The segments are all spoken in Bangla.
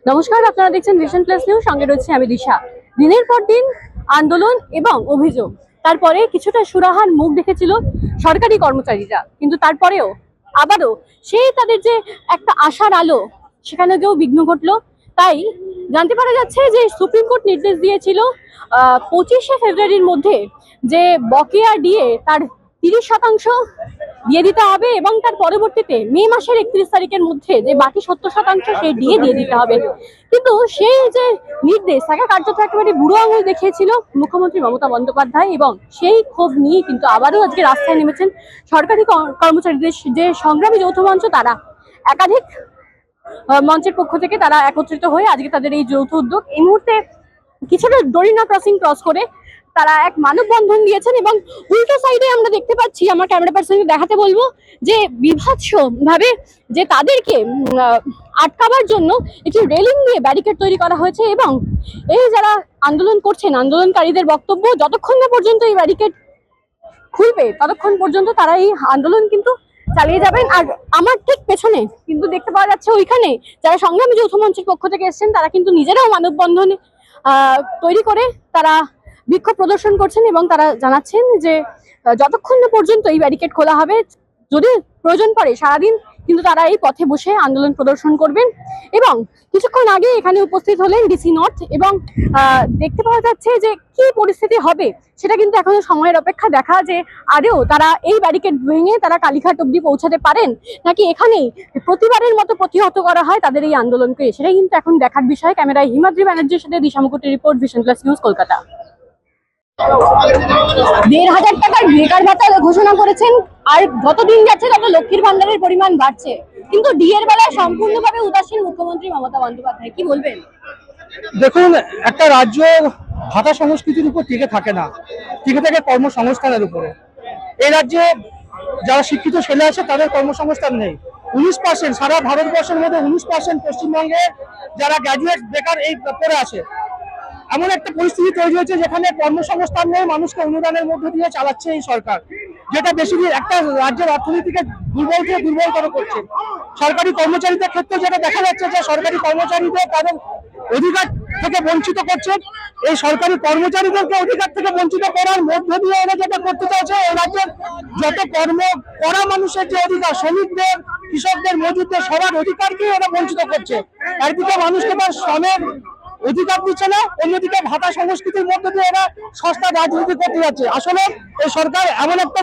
নমস্কার, আপনারা দেখছেন ভিশন প্লাস নিউজ, সঙ্গে রয়েছে আমি দিশা। দিনের পর দিন আন্দোলন এবং অভিযোগ, তারপরে কিছুটা সুরাহার মুখ দেখেছিল সরকারি কর্মচারীরা, কিন্তু তারপরেও আবারও সেই তাদের যে একটা আশার আলো, সেখানে গিয়েও বিঘ্ন ঘটলো। তাই জানতে পারা যাচ্ছে যে সুপ্রিম কোর্ট নির্দেশ দিয়েছিল 25শে ফেব্রুয়ারির মধ্যে যে বকেয়া ডিএ তার 30% দিয়ে দিতে হবে এবং তার পরবর্তীতে মে মাসের 31 তারিখের মধ্যে যে বাকি 70% সেই ডিএ দিয়ে দিতে হবে। কিন্তু সেই যে নির্দেশ, তাকে কার্যত একেবারে বুড়ো আঙুল দেখিয়েছিল মুখ্যমন্ত্রী মমতা বন্দ্যোপাধ্যায়, এবং সেই ক্ষোভ নিয়ে কিন্তু আবারও আজকে রাস্তায় নেমেছেন সরকারি কর্মচারীদের যে সংগ্রামী যৌথ মঞ্চ। তারা একাধিক মঞ্চের পক্ষ থেকে তারা একত্রিত হয়ে আজকে তাদের এই যৌথ উদ্যোগ। এই মুহূর্তে কিছুটা ডরিনা ক্রসিং ক্রস করে তারা এক মানববন্ধন দিয়েছেন, এবং উল্টো সাইডে আমরা দেখতে পাচ্ছি, আমার ক্যামেরা পার্সনকে দেখাতে বলবো, যে বিভৎস ভাবে যে তাদেরকে আটকাবার জন্য একটি রেলিং দিয়ে ব্যারিকেড তৈরি করা হয়েছে। এবং এই যারা আন্দোলন করছেন, আন্দোলনকারীদের বক্তব্য, যতক্ষণ না পর্যন্ত এই ব্যারিকেড খুলবে ততক্ষণ পর্যন্ত তারা এই আন্দোলন কিন্তু চালিয়ে যাবেন। আর আমার ঠিক পেছনে কিন্তু দেখতে পাওয়া যাচ্ছে ওইখানে যারা সংগ্রামী যৌথ মঞ্চের পক্ষ থেকে এসেছেন, তারা কিন্তু নিজেরাও মানববন্ধনে তৈরি করে তারা বিক্ষোভ প্রদর্শন করছেন, এবং তারা জানাচ্ছেন যে যতক্ষণ না পর্যন্ত এই ব্যারিকেড খোলা হবে, যদি প্রয়োজন পড়ে সারাদিন কিন্তু তারা এই পথে বসে আন্দোলন প্রদর্শন করবেন। এবং কিছুক্ষণ আগে এখানে উপস্থিত হলেন ডিসি নর্থ, এবং দেখতে পাওয়া যাচ্ছে যে কি পরিস্থিতি হবে সেটা কিন্তু এখনো সময়ের অপেক্ষা, দেখা যে আদেও তারা এই ব্যারিকেড ভেঙে তারা কালীঘাট অব্দি পৌঁছাতে পারেন, নাকি এখানেই প্রতিবারের মতো প্রতিহত করা হয় তাদের এই আন্দোলনকে, সেটাই কিন্তু এখন দেখার বিষয়। ক্যামেরায় হিমাদ্রি ব্যানার্জির সাথে দিশা মুকুটের report, vision plus news, Kolkata. ১,৫০০ টাকার বেকার ভাতা ঘোষণা করেছেন, আর যতদিন যাচ্ছে তত লক্ষ্মীর ভান্ডারের পরিমাণ বাড়ছে, কিন্তু ডিএর বেলায় সম্পূর্ণভাবে উদাসীন মুখ্যমন্ত্রী মমতা বন্দ্যোপাধ্যায়। কি বলবেন? দেখুন, একটা রাজ্য ভাতা সংস্কৃতির উপর টিকে থাকে না, টিকে থাকে কর্মসংস্থানের উপরে। এই রাজ্যে যারা শিক্ষিত ছেলে আছে তাদের কর্মসংস্থান নেই। 19%, সারা ভারতবর্ষের মধ্যে 19% পশ্চিমবঙ্গে যারা গ্র্যাজুয়েট বেকার এই পড়ে আছে। এমন একটা পরিস্থিতি তৈরি হয়েছে যেখানে কর্মসংস্থান নেই, মানুষকে অনুদানের মধ্যে দিয়ে চালাচ্ছে এই সরকার, যেটা বেশি একটা রাজ্যের অর্থনীতিকে দুর্বল থেকে দুর্বলতর করছে। সরকারি কর্মচারীদের ক্ষেত্রে যেটা দেখা যাচ্ছে যে সরকারি কর্মচারীদের তাদের অধিকার থেকে বঞ্চিত করছে। এই সরকারি কর্মচারীদেরকে অধিকার থেকে বঞ্চিত করার মধ্যে দিয়ে এরা যেটা করতে চাইছে, এই রাজ্যের যত কর্ম করা মানুষের যে অধিকার, শ্রমিকদের, কৃষকদের, মজুরদের সবার অধিকারকে এরা বঞ্চিত করছে। একদিকে মানুষকে তার শ্রমের অধিকার দিচ্ছে না, অন্যদিকে ভাতা সংস্কৃতির মধ্যে দিয়ে এরা সস্তা রাজনীতি করতে যাচ্ছে। আসলে এই সরকার এমন একটা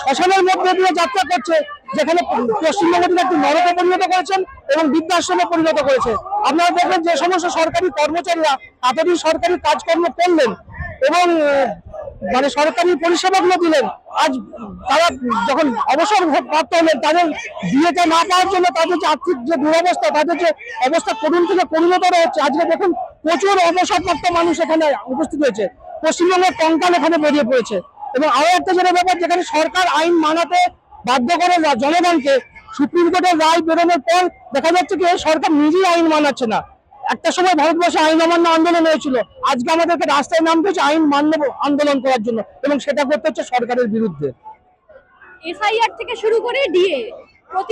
শ্মশানের মধ্যে দিয়ে যাত্রা করছে যেখানে পশ্চিমবঙ্গকে একটি নরকে পরিণত করেছেন এবং বৃদ্ধাশ্রমে পরিণত করেছে। আপনারা দেখবেন যে সমস্ত সরকারি কর্মচারীরা এতদিন সরকারি কাজকর্ম করলেন এবং মানে সরকারি পরিষেবাগুলো দিলেন, আজ তারা যখন অবসর প্রাপ্ত হলেন, তাদের ডিএটা না পাওয়ার জন্য তাদের যে আর্থিক যে দুরবস্থা, তাদের যে অবস্থা করুণ থেকে করুণতর হচ্ছে। আজকে দেখুন প্রচুর অবসরপ্রাপ্ত মানুষ এখানে উপস্থিত হয়েছে, পশ্চিমবঙ্গের কঙ্কাল এখানে বেরিয়ে পড়েছে। এবং আরো একটা যেটা ব্যাপার, যেখানে সরকার আইন মানাতে বাধ্য করে জনগণকে, সুপ্রিম কোর্টের রায় বেরোনোর পর দেখা যাচ্ছে কি সরকার নিজেই আইন মানাচ্ছে না। একটা সময় ভারতবর্ষে আইন অমান্য আন্দোলন হয়েছিল, আজকে আমাদেরকে রাস্তায় নামতে হচ্ছে আইন মান্য আন্দোলন করার জন্য, এবং সেটা করতে হচ্ছে সরকারের বিরুদ্ধে। এসআইআর থেকে শুরু করে ডিএ,